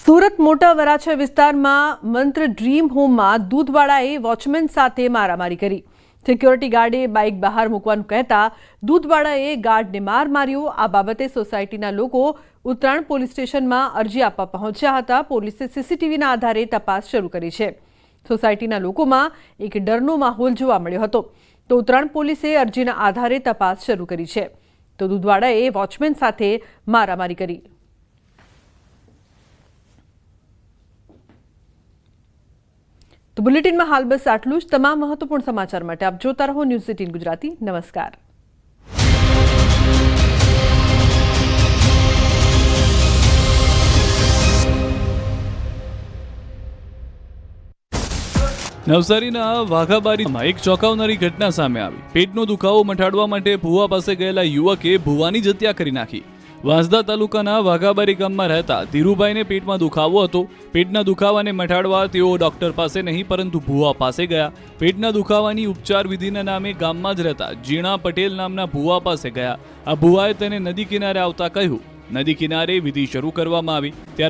સુરત મોટા વરાછા વિસ્તારમાં મંત્ર ડ્રીમ હોમમાં દૂધવાળાએ વોચમેન સાથે મારામારી કરી। સિક્યોરિટી ગાર્ડે બાઇક બહાર મૂકવાનું કહેતા દૂધવાળાએ ગાર્ડને માર માર્યો। આ બાબતે સોસાયટીના લોકો ઉત્તરાણ પોલીસ સ્ટેશનમાં અરજી આપવા પહોંચ્યા હતા। પોલીસે સીસીટીવીના આધારે તપાસ શરૂ કરી છે। સોસાયટીના લોકોમાં એક ડરનો માહોલ જોવા મળ્યો હતો, તો ઉત્તરાણ પોલીસે અરજીના આધારે તપાસ શરૂ કરી છે। તો દૂધવાળાએ વોચમેન સાથે મારામારી કરી। તો બુલેટિનમાં હાલ બસ આટલું જ। તમામ મહત્વપૂર્ણ સમાચાર માટે આપ જોતા રહો ન્યૂઝ 18 ગુજરાતી। નમસ્કાર। નવસારીના વાઘાબારીમાં એક ચોંકાવનારી ઘટના સામે આવી। પેટનો દુખાવો મટાડવા માટે ભુવા પાસે ગયેલા યુવકે ભુવાની જ હત્યા કરી નાખી। વાંસદા તાલુકાના વાઘાબારી ગામમાં રહેતા ધીરુભાઈને પેટમાં દુખાવો હતો। પેટના દુખાવાને મટાડવા તેઓ ડોક્ટર પાસે નહીં પરંતુ ભુવા પાસે ગયા। પેટના દુખાવાની ઉપચાર વિધિના નામે ગામમાં જ રહેતા જીણા પટેલ નામના ભુવા પાસે ગયા। આ ભુવાએ તેને નદી કિનારે આવતા કહ્યું। નદી કિનારે વિધિ શરૂ કરવામાં આવી। ત્યાર